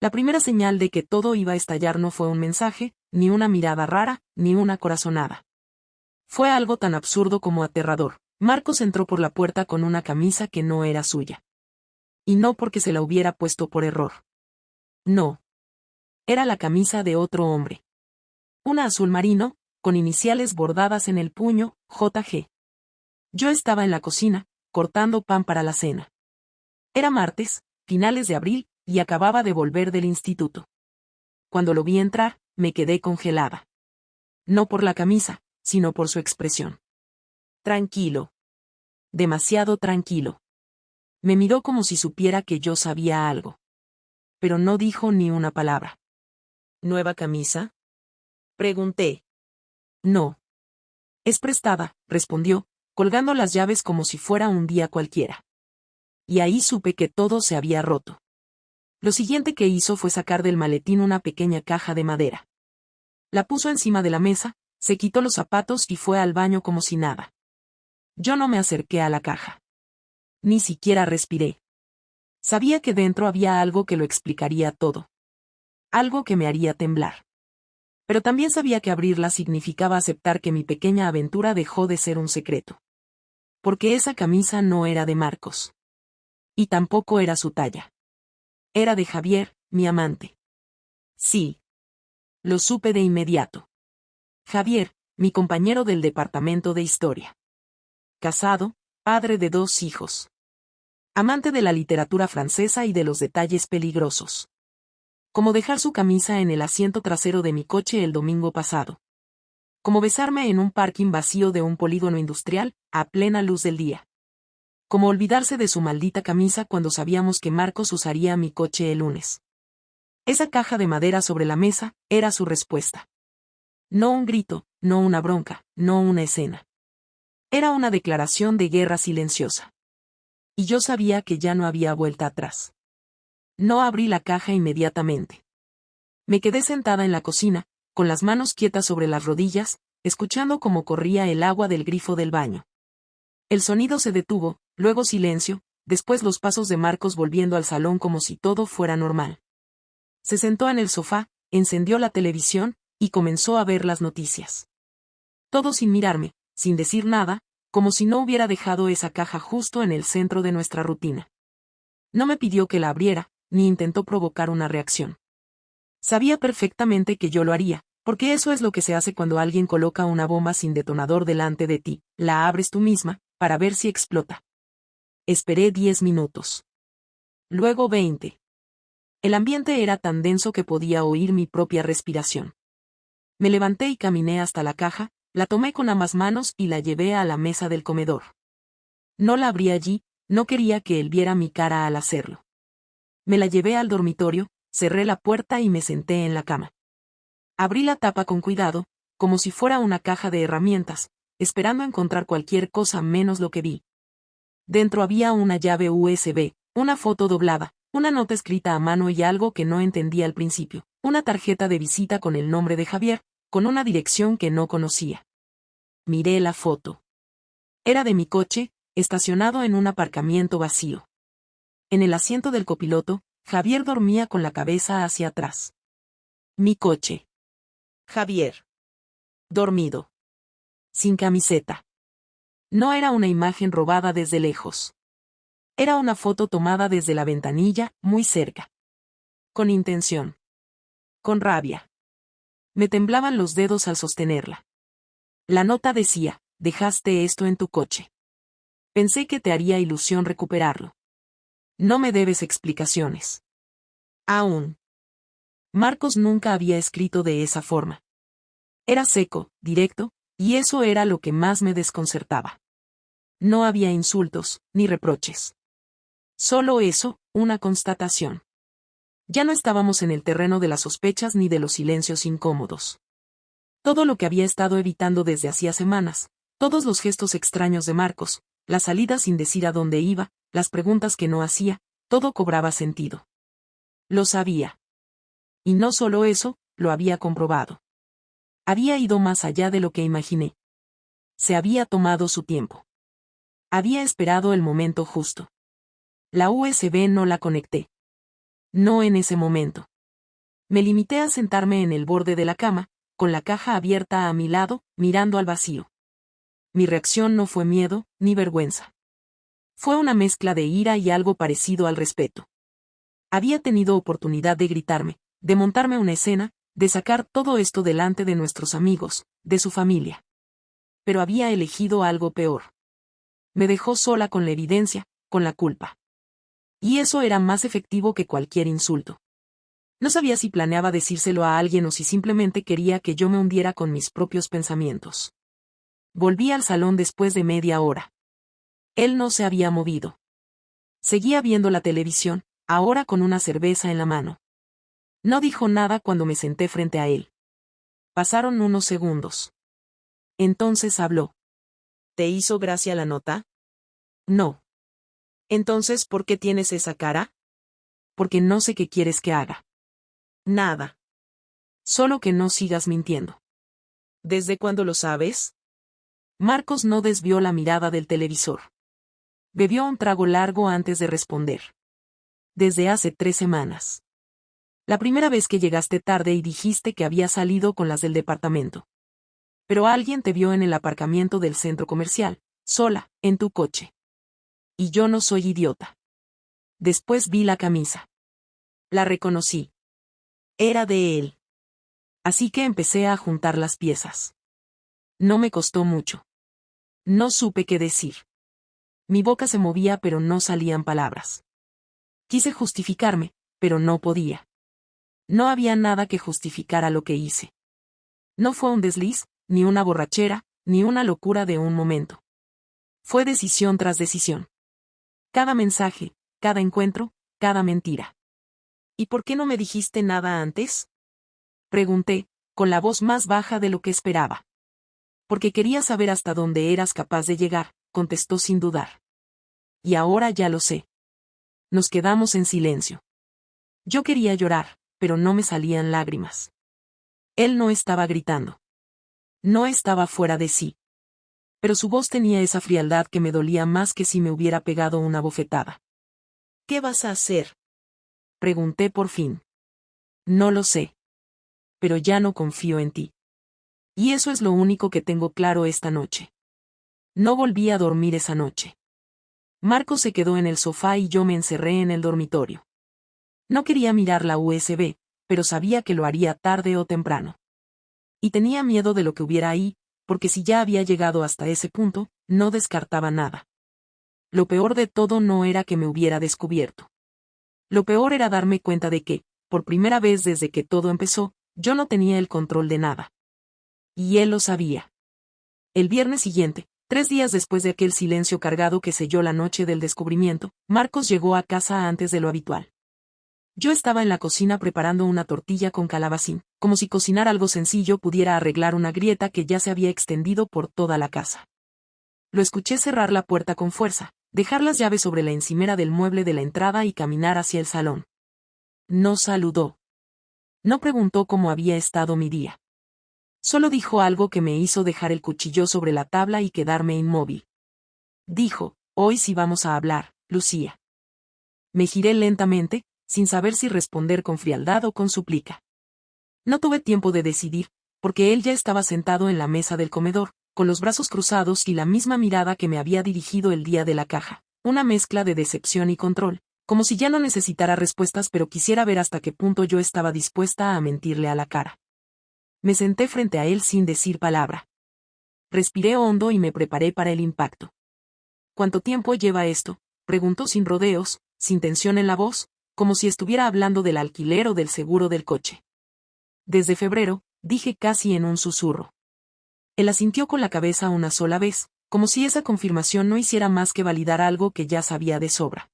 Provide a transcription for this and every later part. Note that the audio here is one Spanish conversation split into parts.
La primera señal de que todo iba a estallar no fue un mensaje, ni una mirada rara, ni una corazonada. Fue algo tan absurdo como aterrador. Marcos entró por la puerta con una camisa que no era suya. Y no porque se la hubiera puesto por error. No. Era la camisa de otro hombre. Una azul marino, con iniciales bordadas en el puño, JG. Yo estaba en la cocina, cortando pan para la cena. Era martes, finales de abril, y acababa de volver del instituto. Cuando lo vi entrar, me quedé congelada. No por la camisa, sino por su expresión. Tranquilo. Demasiado tranquilo. Me miró como si supiera que yo sabía algo. Pero no dijo ni una palabra. ¿Nueva camisa? Pregunté. No. Es prestada, respondió, colgando las llaves como si fuera un día cualquiera. Y ahí supe que todo se había roto. Lo siguiente que hizo fue sacar del maletín una pequeña caja de madera. La puso encima de la mesa, se quitó los zapatos y fue al baño como si nada. Yo no me acerqué a la caja. Ni siquiera respiré. Sabía que dentro había algo que lo explicaría todo. Algo que me haría temblar. Pero también sabía que abrirla significaba aceptar que mi pequeña aventura dejó de ser un secreto. Porque esa camisa no era de Marcos. Y tampoco era su talla. Era de Javier, mi amante. Sí. Lo supe de inmediato. Javier, mi compañero del departamento de historia. Casado, padre de 2 hijos. Amante de la literatura francesa y de los detalles peligrosos. Como dejar su camisa en el asiento trasero de mi coche el domingo pasado. Como besarme en un parking vacío de un polígono industrial, a plena luz del día. Como olvidarse de su maldita camisa cuando sabíamos que Marcos usaría mi coche el lunes. Esa caja de madera sobre la mesa era su respuesta. No un grito, no una bronca, no una escena. Era una declaración de guerra silenciosa. Y yo sabía que ya no había vuelta atrás. No abrí la caja inmediatamente. Me quedé sentada en la cocina, con las manos quietas sobre las rodillas, escuchando cómo corría el agua del grifo del baño. El sonido se detuvo, luego silencio, después los pasos de Marcos volviendo al salón como si todo fuera normal. Se sentó en el sofá, encendió la televisión, y comenzó a ver las noticias. Todo sin mirarme, sin decir nada, como si no hubiera dejado esa caja justo en el centro de nuestra rutina. No me pidió que la abriera, ni intentó provocar una reacción. Sabía perfectamente que yo lo haría, porque eso es lo que se hace cuando alguien coloca una bomba sin detonador delante de ti, la abres tú misma, para ver si explota. Esperé 10 minutos. Luego 20. El ambiente era tan denso que podía oír mi propia respiración. Me levanté y caminé hasta la caja, la tomé con ambas manos y la llevé a la mesa del comedor. No la abrí allí, no quería que él viera mi cara al hacerlo. Me la llevé al dormitorio, cerré la puerta y me senté en la cama. Abrí la tapa con cuidado, como si fuera una caja de herramientas, esperando encontrar cualquier cosa menos lo que vi. Dentro había una llave USB, una foto doblada, una nota escrita a mano y algo que no entendía al principio, una tarjeta de visita con el nombre de Javier, con una dirección que no conocía. Miré la foto. Era de mi coche, estacionado en un aparcamiento vacío. En el asiento del copiloto, Javier dormía con la cabeza hacia atrás. Mi coche. Javier. Dormido. Sin camiseta. No era una imagen robada desde lejos. Era una foto tomada desde la ventanilla, muy cerca. Con intención. Con rabia. Me temblaban los dedos al sostenerla. La nota decía, dejaste esto en tu coche. Pensé que te haría ilusión recuperarlo. No me debes explicaciones. Aún. Marcos nunca había escrito de esa forma. Era seco, directo, y eso era lo que más me desconcertaba. No había insultos, ni reproches. Solo eso, una constatación. Ya no estábamos en el terreno de las sospechas ni de los silencios incómodos. Todo lo que había estado evitando desde hacía semanas, todos los gestos extraños de Marcos, las salidas sin decir a dónde iba, las preguntas que no hacía, todo cobraba sentido. Lo sabía. Y no solo eso, lo había comprobado. Había ido más allá de lo que imaginé. Se había tomado su tiempo. Había esperado el momento justo. La USB no la conecté. No en ese momento. Me limité a sentarme en el borde de la cama, con la caja abierta a mi lado, mirando al vacío. Mi reacción no fue miedo, ni vergüenza. Fue una mezcla de ira y algo parecido al respeto. Había tenido oportunidad de gritarme, de montarme una escena, de sacar todo esto delante de nuestros amigos, de su familia. Pero había elegido algo peor. Me dejó sola con la evidencia, con la culpa. Y eso era más efectivo que cualquier insulto. No sabía si planeaba decírselo a alguien o si simplemente quería que yo me hundiera con mis propios pensamientos. Volví al salón después de media hora. Él no se había movido. Seguía viendo la televisión, ahora con una cerveza en la mano. No dijo nada cuando me senté frente a él. Pasaron unos segundos. Entonces habló. ¿Te hizo gracia la nota? No. Entonces, ¿por qué tienes esa cara? Porque no sé qué quieres que haga. Nada. Solo que no sigas mintiendo. ¿Desde cuándo lo sabes? Marcos no desvió la mirada del televisor. Bebió un trago largo antes de responder. Desde hace 3 semanas. La primera vez que llegaste tarde y dijiste que había salido con las del departamento. Pero alguien te vio en el aparcamiento del centro comercial, sola, en tu coche. Y yo no soy idiota. Después vi la camisa. La reconocí. Era de él. Así que empecé a juntar las piezas. No me costó mucho. No supe qué decir. Mi boca se movía pero no salían palabras. Quise justificarme, pero no podía. No había nada que justificara lo que hice. No fue un desliz, ni una borrachera, ni una locura de un momento. Fue decisión tras decisión. Cada mensaje, cada encuentro, cada mentira. ¿Y por qué no me dijiste nada antes? Pregunté, con la voz más baja de lo que esperaba. Porque quería saber hasta dónde eras capaz de llegar, contestó sin dudar. Y ahora ya lo sé. Nos quedamos en silencio. Yo quería llorar, pero no me salían lágrimas. Él no estaba gritando. No estaba fuera de sí. Pero su voz tenía esa frialdad que me dolía más que si me hubiera pegado una bofetada. ¿Qué vas a hacer? Pregunté por fin. No lo sé. Pero ya no confío en ti. Y eso es lo único que tengo claro esta noche. No volví a dormir esa noche. Marco se quedó en el sofá y yo me encerré en el dormitorio. No quería mirar la USB, pero sabía que lo haría tarde o temprano. Y tenía miedo de lo que hubiera ahí, porque si ya había llegado hasta ese punto, no descartaba nada. Lo peor de todo no era que me hubiera descubierto. Lo peor era darme cuenta de que, por primera vez desde que todo empezó, yo no tenía el control de nada. Y él lo sabía. El viernes siguiente, 3 días después de aquel silencio cargado que selló la noche del descubrimiento, Marcos llegó a casa antes de lo habitual. Yo estaba en la cocina preparando una tortilla con calabacín, como si cocinar algo sencillo pudiera arreglar una grieta que ya se había extendido por toda la casa. Lo escuché cerrar la puerta con fuerza, dejar las llaves sobre la encimera del mueble de la entrada y caminar hacia el salón. No saludó. No preguntó cómo había estado mi día. Solo dijo algo que me hizo dejar el cuchillo sobre la tabla y quedarme inmóvil. Dijo, hoy sí vamos a hablar, Lucía. Me giré lentamente, sin saber si responder con frialdad o con súplica. No tuve tiempo de decidir, porque él ya estaba sentado en la mesa del comedor, con los brazos cruzados y la misma mirada que me había dirigido el día de la caja, una mezcla de decepción y control, como si ya no necesitara respuestas pero quisiera ver hasta qué punto yo estaba dispuesta a mentirle a la cara. Me senté frente a él sin decir palabra. Respiré hondo y me preparé para el impacto. ¿Cuánto tiempo lleva esto?, preguntó sin rodeos, sin tensión en la voz, como si estuviera hablando del alquiler o del seguro del coche. Desde febrero, dije casi en un susurro. Él asintió con la cabeza una sola vez, como si esa confirmación no hiciera más que validar algo que ya sabía de sobra.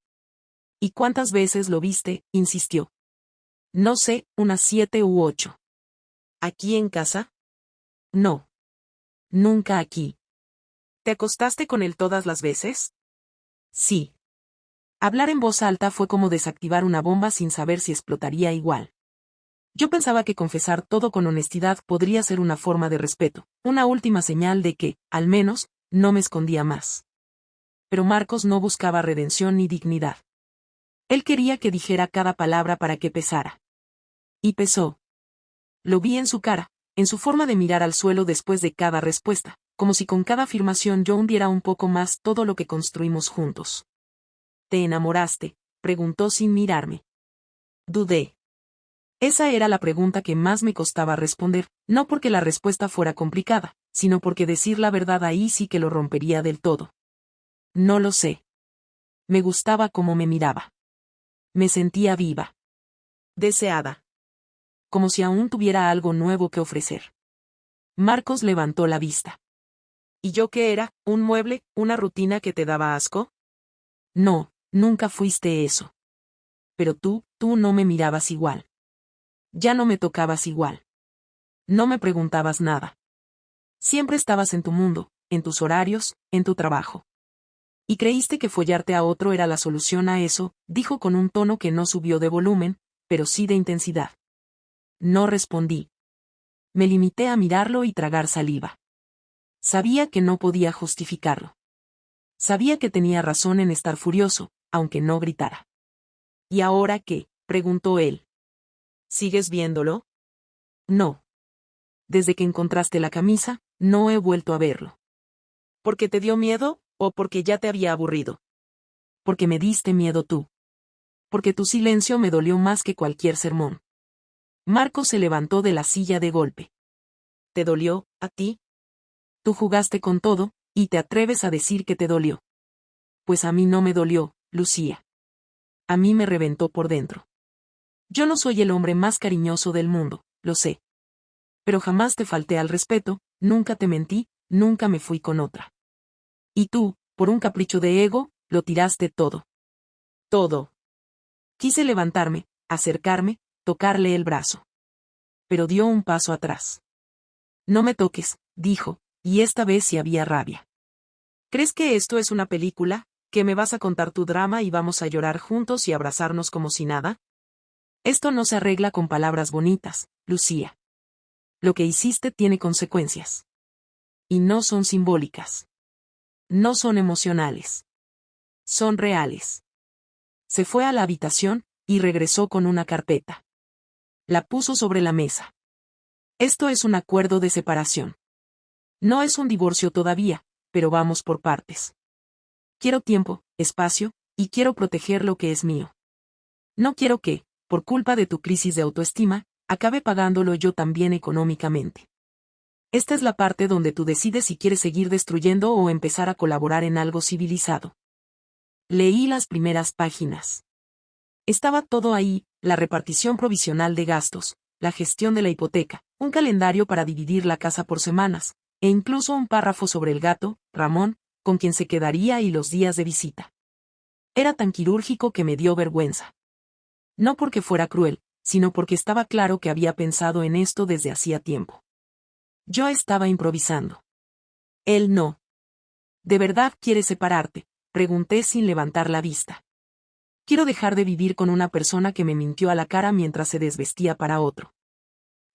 ¿Y cuántas veces lo viste?, insistió. No sé, unas 7 u 8. ¿Aquí en casa? No. Nunca aquí. ¿Te acostaste con él todas las veces? Sí. Hablar en voz alta fue como desactivar una bomba sin saber si explotaría igual. Yo pensaba que confesar todo con honestidad podría ser una forma de respeto, una última señal de que, al menos, no me escondía más. Pero Marcos no buscaba redención ni dignidad. Él quería que dijera cada palabra para que pesara. Y pesó. Lo vi en su cara, en su forma de mirar al suelo después de cada respuesta, como si con cada afirmación yo hundiera un poco más todo lo que construimos juntos. ¿Te enamoraste?, preguntó sin mirarme. Dudé. Esa era la pregunta que más me costaba responder, no porque la respuesta fuera complicada, sino porque decir la verdad ahí sí que lo rompería del todo. No lo sé. Me gustaba cómo me miraba. Me sentía viva. Deseada. Como si aún tuviera algo nuevo que ofrecer. Marcos levantó la vista. ¿Y yo qué era? ¿Un mueble, una rutina que te daba asco? No, nunca fuiste eso. Pero tú no me mirabas igual. Ya no me tocabas igual. No me preguntabas nada. Siempre estabas en tu mundo, en tus horarios, en tu trabajo. Y creíste que follarte a otro era la solución a eso, dijo con un tono que no subió de volumen, pero sí de intensidad. No respondí. Me limité a mirarlo y tragar saliva. Sabía que no podía justificarlo. Sabía que tenía razón en estar furioso, aunque no gritara. ¿Y ahora qué?, preguntó él. ¿Sigues viéndolo? No. Desde que encontraste la camisa, no he vuelto a verlo. ¿Porque te dio miedo, o porque ya te había aburrido? Porque me diste miedo tú. Porque tu silencio me dolió más que cualquier sermón. Marcos se levantó de la silla de golpe. ¿Te dolió, a ti? Tú jugaste con todo, y te atreves a decir que te dolió. Pues a mí no me dolió, Lucía. A mí me reventó por dentro. Yo no soy el hombre más cariñoso del mundo, lo sé. Pero jamás te falté al respeto, nunca te mentí, nunca me fui con otra. Y tú, por un capricho de ego, lo tiraste todo. Todo. Quise levantarme, acercarme, tocarle el brazo. Pero dio un paso atrás. No me toques, dijo, y esta vez sí había rabia. ¿Crees que esto es una película, que me vas a contar tu drama y vamos a llorar juntos y abrazarnos como si nada? Esto no se arregla con palabras bonitas, Lucía. Lo que hiciste tiene consecuencias. Y no son simbólicas. No son emocionales. Son reales. Se fue a la habitación, y regresó con una carpeta. La puso sobre la mesa. Esto es un acuerdo de separación. No es un divorcio todavía, pero vamos por partes. Quiero tiempo, espacio, y quiero proteger lo que es mío. No quiero que, por culpa de tu crisis de autoestima, acabe pagándolo yo también económicamente. Esta es la parte donde tú decides si quieres seguir destruyendo o empezar a colaborar en algo civilizado. Leí las primeras páginas. Estaba todo ahí, la repartición provisional de gastos, la gestión de la hipoteca, un calendario para dividir la casa por semanas, e incluso un párrafo sobre el gato, Ramón, con quien se quedaría y los días de visita. Era tan quirúrgico que me dio vergüenza. No porque fuera cruel, sino porque estaba claro que había pensado en esto desde hacía tiempo. Yo estaba improvisando. Él no. ¿De verdad quieres separarte?, pregunté sin levantar la vista. Quiero dejar de vivir con una persona que me mintió a la cara mientras se desvestía para otro.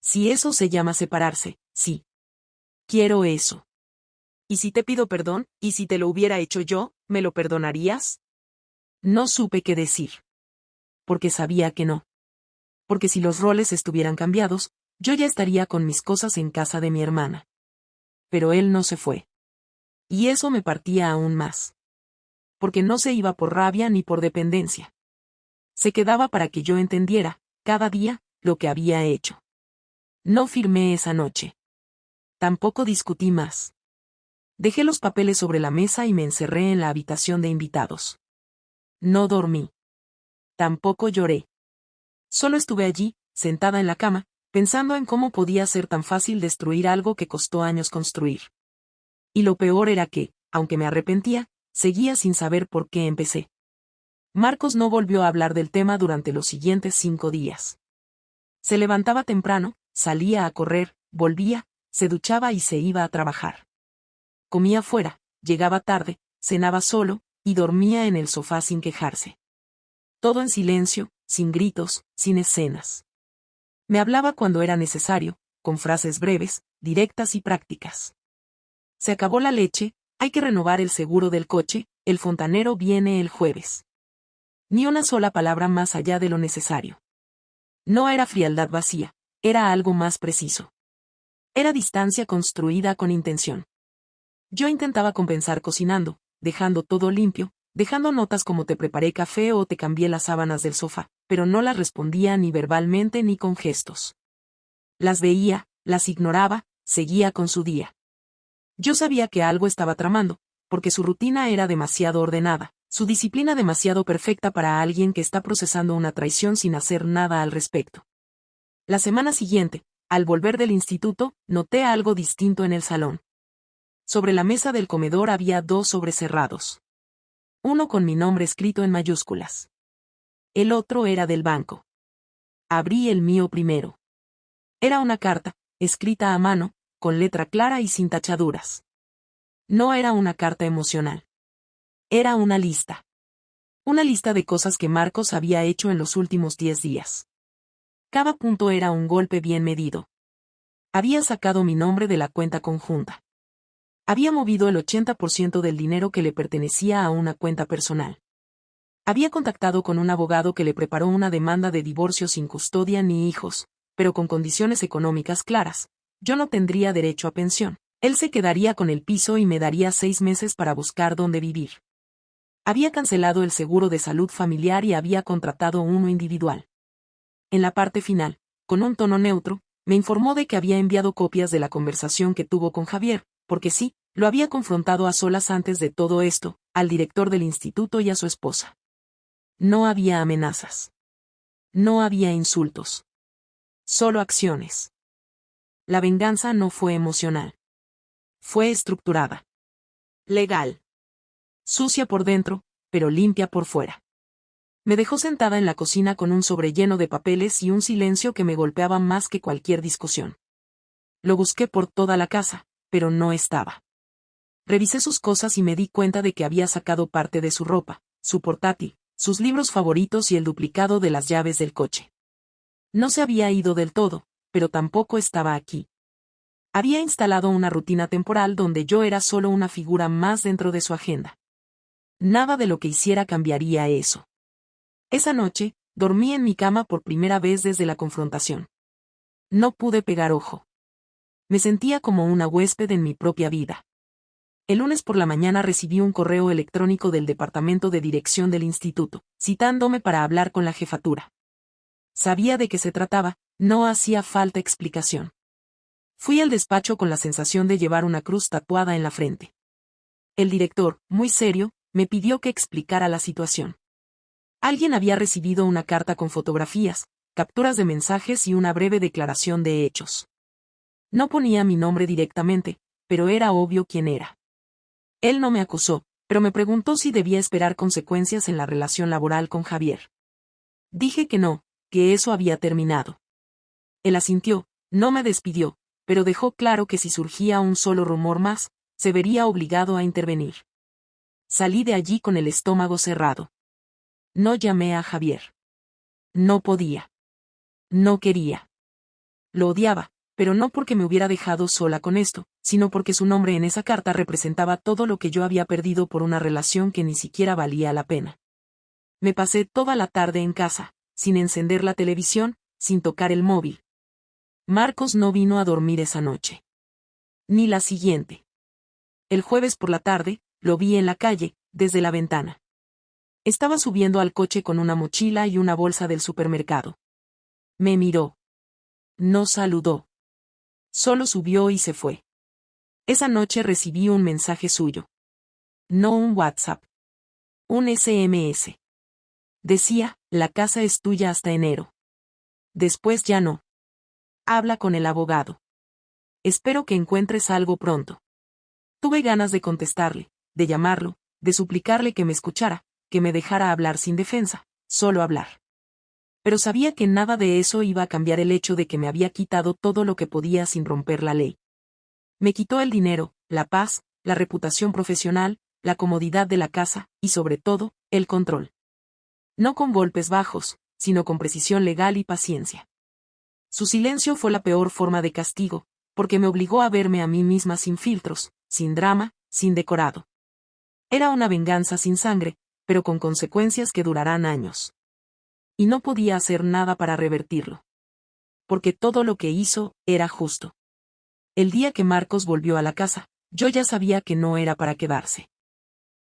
Si eso se llama separarse, sí. Quiero eso. ¿Y si te pido perdón, y si te lo hubiera hecho yo, me lo perdonarías? No supe qué decir. Porque sabía que no. Porque si los roles estuvieran cambiados, yo ya estaría con mis cosas en casa de mi hermana. Pero él no se fue. Y eso me partía aún más. Porque no se iba por rabia ni por dependencia. Se quedaba para que yo entendiera, cada día, lo que había hecho. No firmé esa noche. Tampoco discutí más. Dejé los papeles sobre la mesa y me encerré en la habitación de invitados. No dormí. Tampoco lloré. Solo estuve allí, sentada en la cama, pensando en cómo podía ser tan fácil destruir algo que costó años construir. Y lo peor era que, aunque me arrepentía, seguía sin saber por qué empecé. Marcos no volvió a hablar del tema durante los siguientes 5 días. Se levantaba temprano, salía a correr, volvía, se duchaba y se iba a trabajar. Comía fuera, llegaba tarde, cenaba solo, y dormía en el sofá sin quejarse. Todo en silencio, sin gritos, sin escenas. Me hablaba cuando era necesario, con frases breves, directas y prácticas. Se acabó la leche, hay que renovar el seguro del coche, el fontanero viene el jueves. Ni una sola palabra más allá de lo necesario. No era frialdad vacía, era algo más preciso. Era distancia construida con intención. Yo intentaba compensar cocinando, dejando todo limpio, dejando notas como te preparé café o te cambié las sábanas del sofá, pero no las respondía ni verbalmente ni con gestos. Las veía, las ignoraba, seguía con su día. Yo sabía que algo estaba tramando, porque su rutina era demasiado ordenada, su disciplina demasiado perfecta para alguien que está procesando una traición sin hacer nada al respecto. La semana siguiente, al volver del instituto, noté algo distinto en el salón. Sobre la mesa del comedor había 2 sobres cerrados. Uno con mi nombre escrito en mayúsculas. El otro era del banco. Abrí el mío primero. Era una carta, escrita a mano, con letra clara y sin tachaduras. No era una carta emocional. Era una lista. Una lista de cosas que Marcos había hecho en los últimos 10 días. Cada punto era un golpe bien medido. Había sacado mi nombre de la cuenta conjunta. Había movido el 80% del dinero que le pertenecía a una cuenta personal. Había contactado con un abogado que le preparó una demanda de divorcio sin custodia ni hijos, pero con condiciones económicas claras. Yo no tendría derecho a pensión. Él se quedaría con el piso y me daría 6 meses para buscar dónde vivir. Había cancelado el seguro de salud familiar y había contratado uno individual. En la parte final, con un tono neutro, me informó de que había enviado copias de la conversación que tuvo con Javier, porque sí, lo había confrontado a solas antes de todo esto, al director del instituto y a su esposa. No había amenazas. No había insultos. Solo acciones. La venganza no fue emocional. Fue estructurada. Legal. Sucia por dentro, pero limpia por fuera. Me dejó sentada en la cocina con un sobre lleno de papeles y un silencio que me golpeaba más que cualquier discusión. Lo busqué por toda la casa, pero no estaba. Revisé sus cosas y me di cuenta de que había sacado parte de su ropa, su portátil, sus libros favoritos y el duplicado de las llaves del coche. No se había ido del todo, pero tampoco estaba aquí. Había instalado una rutina temporal donde yo era solo una figura más dentro de su agenda. Nada de lo que hiciera cambiaría eso. Esa noche, dormí en mi cama por primera vez desde la confrontación. No pude pegar ojo. Me sentía como una huésped en mi propia vida. El lunes por la mañana recibí un correo electrónico del departamento de dirección del instituto, citándome para hablar con la jefatura. Sabía de qué se trataba, no hacía falta explicación. Fui al despacho con la sensación de llevar una cruz tatuada en la frente. El director, muy serio, me pidió que explicara la situación. Alguien había recibido una carta con fotografías, capturas de mensajes y una breve declaración de hechos. No ponía mi nombre directamente, pero era obvio quién era. Él no me acusó, pero me preguntó si debía esperar consecuencias en la relación laboral con Javier. Dije que no, que eso había terminado. Él asintió, no me despidió, pero dejó claro que si surgía un solo rumor más, se vería obligado a intervenir. Salí de allí con el estómago cerrado. No llamé a Javier. No podía. No quería. Lo odiaba, pero no porque me hubiera dejado sola con esto, sino porque su nombre en esa carta representaba todo lo que yo había perdido por una relación que ni siquiera valía la pena. Me pasé toda la tarde en casa, sin encender la televisión, sin tocar el móvil. Marcos no vino a dormir esa noche. Ni la siguiente. El jueves por la tarde, lo vi en la calle, desde la ventana. Estaba subiendo al coche con una mochila y una bolsa del supermercado. Me miró. No saludó. Solo subió y se fue. Esa noche recibí un mensaje suyo. No un WhatsApp. Un SMS. Decía, la casa es tuya hasta enero. Después ya no. Habla con el abogado. Espero que encuentres algo pronto. Tuve ganas de contestarle, de llamarlo, de suplicarle que me escuchara, que me dejara hablar sin defensa, solo hablar. Pero sabía que nada de eso iba a cambiar el hecho de que me había quitado todo lo que podía sin romper la ley. Me quitó el dinero, la paz, la reputación profesional, la comodidad de la casa, y sobre todo, el control. No con golpes bajos, sino con precisión legal y paciencia. Su silencio fue la peor forma de castigo, porque me obligó a verme a mí misma sin filtros, sin drama, sin decorado. Era una venganza sin sangre, pero con consecuencias que durarán años. Y no podía hacer nada para revertirlo. Porque todo lo que hizo era justo. El día que Marcos volvió a la casa, yo ya sabía que no era para quedarse.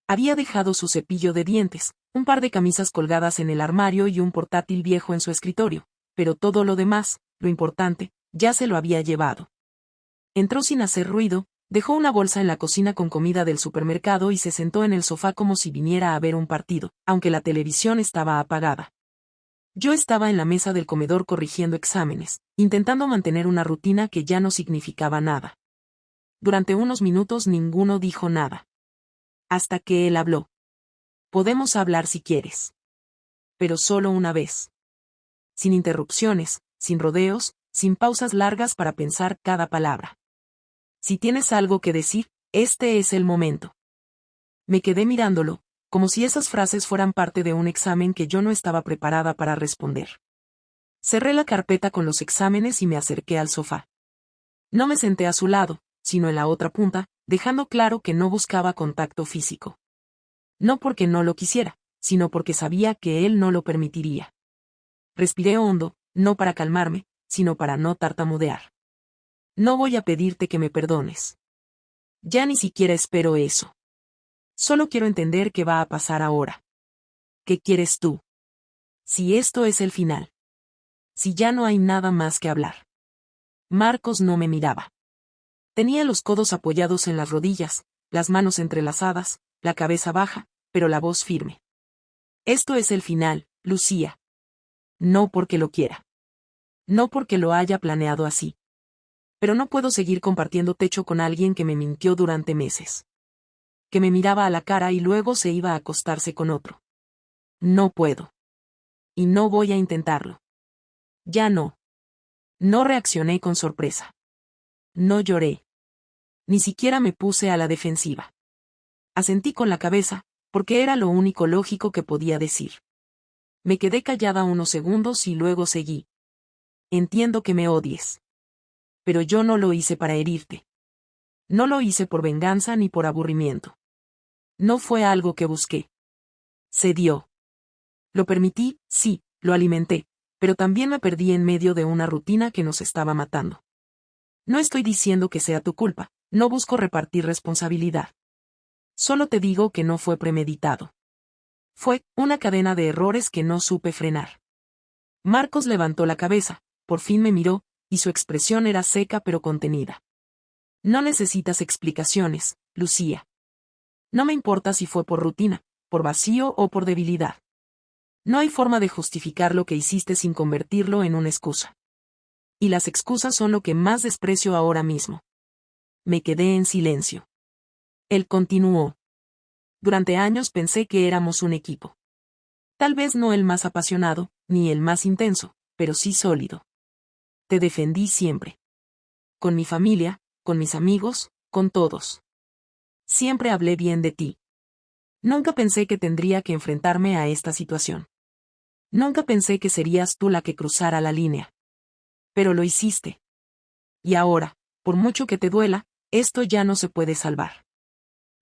Había dejado su cepillo de dientes, un par de camisas colgadas en el armario y un portátil viejo en su escritorio, pero todo lo demás, lo importante, ya se lo había llevado. Entró sin hacer ruido, dejó una bolsa en la cocina con comida del supermercado y se sentó en el sofá como si viniera a ver un partido, aunque la televisión estaba apagada. Yo estaba en la mesa del comedor corrigiendo exámenes, intentando mantener una rutina que ya no significaba nada. Durante unos minutos ninguno dijo nada. Hasta que él habló. Podemos hablar si quieres. Pero solo una vez. Sin interrupciones, sin rodeos, sin pausas largas para pensar cada palabra. Si tienes algo que decir, este es el momento. Me quedé mirándolo, como si esas frases fueran parte de un examen que yo no estaba preparada para responder. Cerré la carpeta con los exámenes y me acerqué al sofá. No me senté a su lado, sino en la otra punta, dejando claro que no buscaba contacto físico. No porque no lo quisiera, sino porque sabía que él no lo permitiría. Respiré hondo, no para calmarme, sino para no tartamudear. No voy a pedirte que me perdones. Ya ni siquiera espero eso. Solo quiero entender qué va a pasar ahora. ¿Qué quieres tú? Si esto es el final. Si ya no hay nada más que hablar. Marcos no me miraba. Tenía los codos apoyados en las rodillas, las manos entrelazadas, la cabeza baja, pero la voz firme. Esto es el final, Lucía. No porque lo quiera. No porque lo haya planeado así. Pero no puedo seguir compartiendo techo con alguien que me mintió durante meses. Que me miraba a la cara y luego se iba a acostarse con otro. No puedo. Y no voy a intentarlo. Ya no. No reaccioné con sorpresa. No lloré. Ni siquiera me puse a la defensiva. Asentí con la cabeza, porque era lo único lógico que podía decir. Me quedé callada unos segundos y luego seguí. Entiendo que me odies. Pero yo no lo hice para herirte. No lo hice por venganza ni por aburrimiento. No fue algo que busqué. Se dio. Lo permití, sí, lo alimenté, pero también me perdí en medio de una rutina que nos estaba matando. No estoy diciendo que sea tu culpa, no busco repartir responsabilidad. Solo te digo que no fue premeditado. Fue una cadena de errores que no supe frenar. Marcos levantó la cabeza, por fin me miró, y su expresión era seca pero contenida. No necesitas explicaciones, Lucía. No me importa si fue por rutina, por vacío o por debilidad. No hay forma de justificar lo que hiciste sin convertirlo en una excusa. Y las excusas son lo que más desprecio ahora mismo. Me quedé en silencio. Él continuó. Durante años pensé que éramos un equipo. Tal vez no el más apasionado, ni el más intenso, pero sí sólido. Te defendí siempre. Con mi familia, con mis amigos, con todos. Siempre hablé bien de ti. Nunca pensé que tendría que enfrentarme a esta situación. Nunca pensé que serías tú la que cruzara la línea. Pero lo hiciste. Y ahora, por mucho que te duela, esto ya no se puede salvar.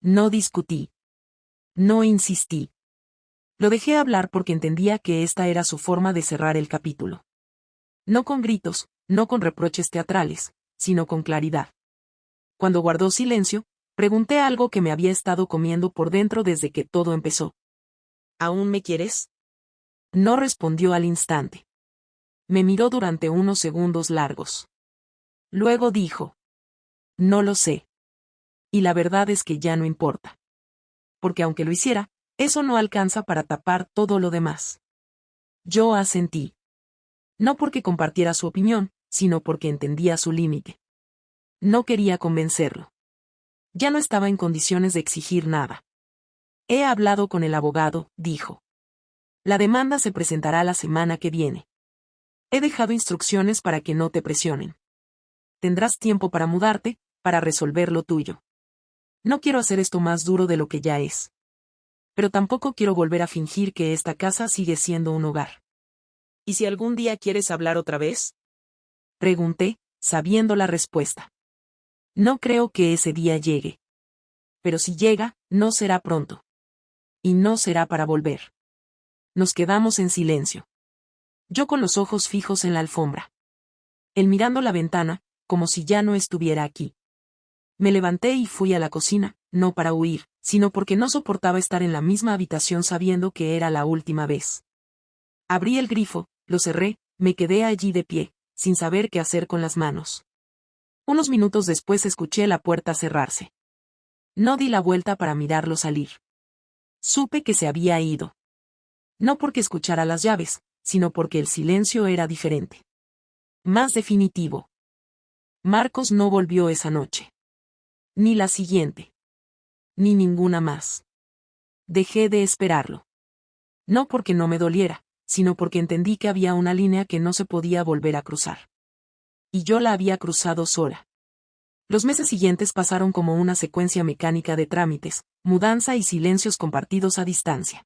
No discutí. No insistí. Lo dejé hablar porque entendía que esta era su forma de cerrar el capítulo. No con gritos, no con reproches teatrales, sino con claridad. Cuando guardó silencio, pregunté algo que me había estado comiendo por dentro desde que todo empezó. ¿Aún me quieres? No respondió al instante. Me miró durante unos segundos largos. Luego dijo. No lo sé. Y la verdad es que ya no importa. Porque aunque lo hiciera, eso no alcanza para tapar todo lo demás. Yo asentí. No porque compartiera su opinión, sino porque entendía su límite. No quería convencerlo. Ya no estaba en condiciones de exigir nada. He hablado con el abogado, dijo. La demanda se presentará la semana que viene. He dejado instrucciones para que no te presionen. Tendrás tiempo para mudarte, para resolver lo tuyo. No quiero hacer esto más duro de lo que ya es. Pero tampoco quiero volver a fingir que esta casa sigue siendo un hogar. ¿Y si algún día quieres hablar otra vez? Pregunté, sabiendo la respuesta. No creo que ese día llegue. Pero si llega, no será pronto. Y no será para volver. Nos quedamos en silencio. Yo con los ojos fijos en la alfombra. Él mirando la ventana, como si ya no estuviera aquí. Me levanté y fui a la cocina, no para huir, sino porque no soportaba estar en la misma habitación sabiendo que era la última vez. Abrí el grifo, lo cerré, me quedé allí de pie, sin saber qué hacer con las manos. Unos minutos después escuché la puerta cerrarse. No di la vuelta para mirarlo salir. Supe que se había ido. No porque escuchara las llaves, sino porque el silencio era diferente. Más definitivo. Marcos no volvió esa noche. Ni la siguiente. Ni ninguna más. Dejé de esperarlo. No porque no me doliera, sino porque entendí que había una línea que no se podía volver a cruzar. Y yo la había cruzado sola. Los meses siguientes pasaron como una secuencia mecánica de trámites, mudanza y silencios compartidos a distancia.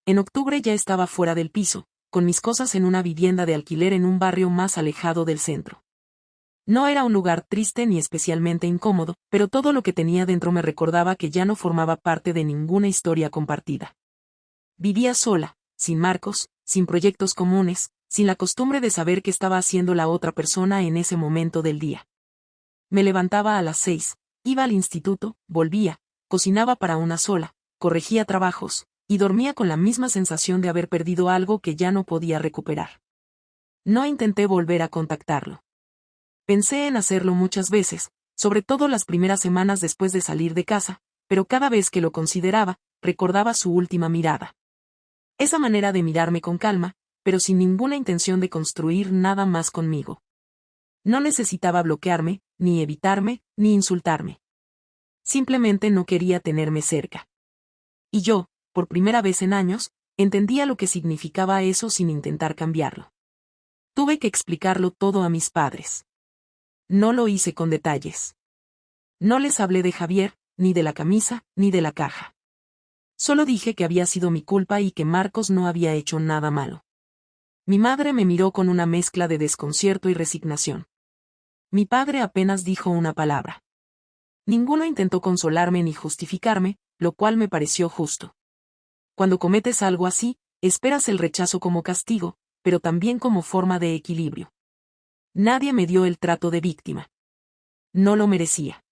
En octubre ya estaba fuera del piso, con mis cosas en una vivienda de alquiler en un barrio más alejado del centro. No era un lugar triste ni especialmente incómodo, pero todo lo que tenía dentro me recordaba que ya no formaba parte de ninguna historia compartida. Vivía sola, sin Marcos, sin proyectos comunes, sin la costumbre de saber qué estaba haciendo la otra persona en ese momento del día. Me levantaba a las 6, iba al instituto, volvía, cocinaba para una sola, corregía trabajos, y dormía con la misma sensación de haber perdido algo que ya no podía recuperar. No intenté volver a contactarlo. Pensé en hacerlo muchas veces, sobre todo las primeras semanas después de salir de casa, pero cada vez que lo consideraba, recordaba su última mirada. Esa manera de mirarme con calma, pero sin ninguna intención de construir nada más conmigo. No necesitaba bloquearme, ni evitarme, ni insultarme. Simplemente no quería tenerme cerca. Y yo, por primera vez en años, entendía lo que significaba eso sin intentar cambiarlo. Tuve que explicarlo todo a mis padres. No lo hice con detalles. No les hablé de Javier, ni de la camisa, ni de la caja. Solo dije que había sido mi culpa y que Marcos no había hecho nada malo. Mi madre me miró con una mezcla de desconcierto y resignación. Mi padre apenas dijo una palabra. Ninguno intentó consolarme ni justificarme, lo cual me pareció justo. Cuando cometes algo así, esperas el rechazo como castigo, pero también como forma de equilibrio. Nadie me dio el trato de víctima. No lo merecía.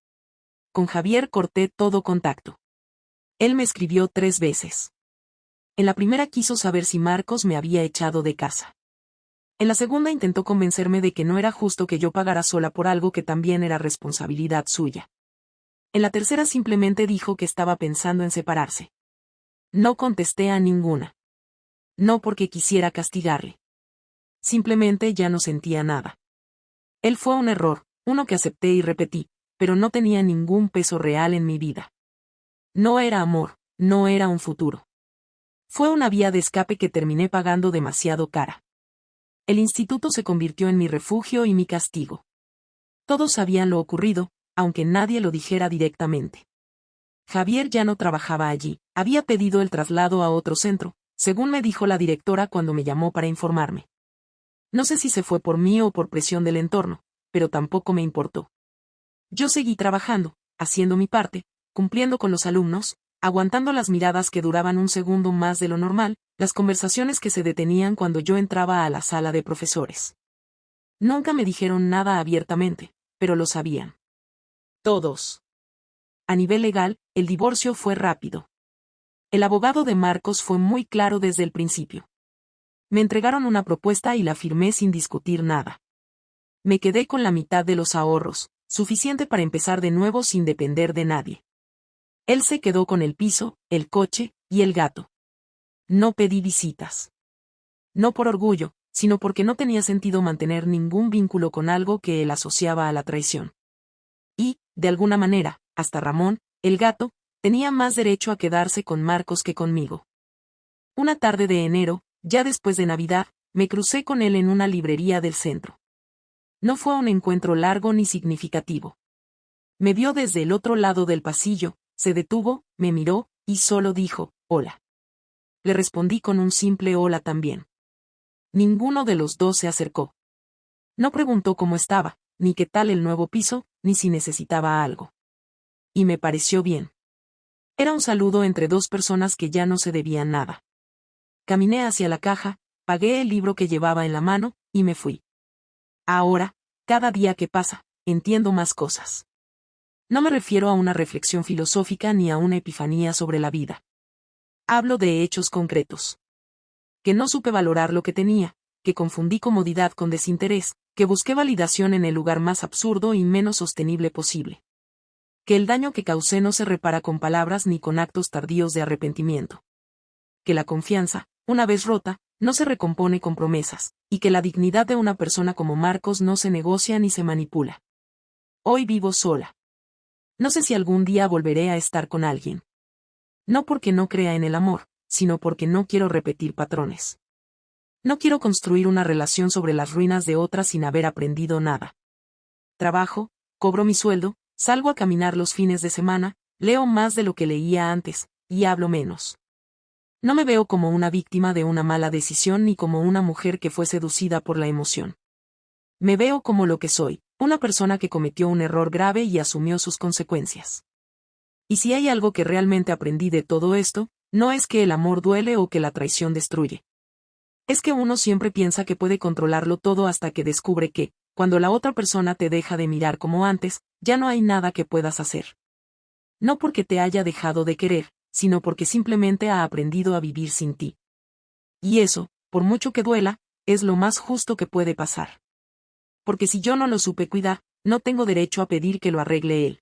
Con Javier corté todo contacto. Él me escribió 3 veces. En la primera quiso saber si Marcos me había echado de casa. En la segunda intentó convencerme de que no era justo que yo pagara sola por algo que también era responsabilidad suya. En la tercera simplemente dijo que estaba pensando en separarse. No contesté a ninguna. No porque quisiera castigarle. Simplemente ya no sentía nada. Él fue un error, uno que acepté y repetí, pero no tenía ningún peso real en mi vida. No era amor, no era un futuro. Fue una vía de escape que terminé pagando demasiado cara. El instituto se convirtió en mi refugio y mi castigo. Todos sabían lo ocurrido, aunque nadie lo dijera directamente. Javier ya no trabajaba allí, había pedido el traslado a otro centro, según me dijo la directora cuando me llamó para informarme. No sé si se fue por mí o por presión del entorno, pero tampoco me importó. Yo seguí trabajando, haciendo mi parte, cumpliendo con los alumnos, aguantando las miradas que duraban un segundo más de lo normal, las conversaciones que se detenían cuando yo entraba a la sala de profesores. Nunca me dijeron nada abiertamente, pero lo sabían. Todos. A nivel legal, el divorcio fue rápido. El abogado de Marcos fue muy claro desde el principio. Me entregaron una propuesta y la firmé sin discutir nada. Me quedé con la mitad de los ahorros, suficiente para empezar de nuevo sin depender de nadie. Él se quedó con el piso, el coche, y el gato. No pedí visitas. No por orgullo, sino porque no tenía sentido mantener ningún vínculo con algo que él asociaba a la traición. Y, de alguna manera, hasta Ramón, el gato, tenía más derecho a quedarse con Marcos que conmigo. Una tarde de enero, ya después de Navidad, me crucé con él en una librería del centro. No fue un encuentro largo ni significativo. Me vio desde el otro lado del pasillo, se detuvo, me miró, y solo dijo, «Hola». Le respondí con un simple hola también. Ninguno de los dos se acercó. No preguntó cómo estaba, ni qué tal el nuevo piso, ni si necesitaba algo. Y me pareció bien. Era un saludo entre dos personas que ya no se debían nada. Caminé hacia la caja, pagué el libro que llevaba en la mano, y me fui. Ahora, cada día que pasa, entiendo más cosas. No me refiero a una reflexión filosófica ni a una epifanía sobre la vida. Hablo de hechos concretos. Que no supe valorar lo que tenía, que confundí comodidad con desinterés, que busqué validación en el lugar más absurdo y menos sostenible posible. Que el daño que causé no se repara con palabras ni con actos tardíos de arrepentimiento. Que la confianza, una vez rota, no se recompone con promesas, y que la dignidad de una persona como Marcos no se negocia ni se manipula. Hoy vivo sola. No sé si algún día volveré a estar con alguien. No porque no crea en el amor, sino porque no quiero repetir patrones. No quiero construir una relación sobre las ruinas de otra sin haber aprendido nada. Trabajo, cobro mi sueldo, salgo a caminar los fines de semana, leo más de lo que leía antes, y hablo menos. No me veo como una víctima de una mala decisión ni como una mujer que fue seducida por la emoción. Me veo como lo que soy, una persona que cometió un error grave y asumió sus consecuencias. Y si hay algo que realmente aprendí de todo esto, no es que el amor duele o que la traición destruye. Es que uno siempre piensa que puede controlarlo todo hasta que descubre que, cuando la otra persona te deja de mirar como antes, ya no hay nada que puedas hacer. No porque te haya dejado de querer, sino porque simplemente ha aprendido a vivir sin ti. Y eso, por mucho que duela, es lo más justo que puede pasar. Porque si yo no lo supe cuidar, no tengo derecho a pedir que lo arregle él.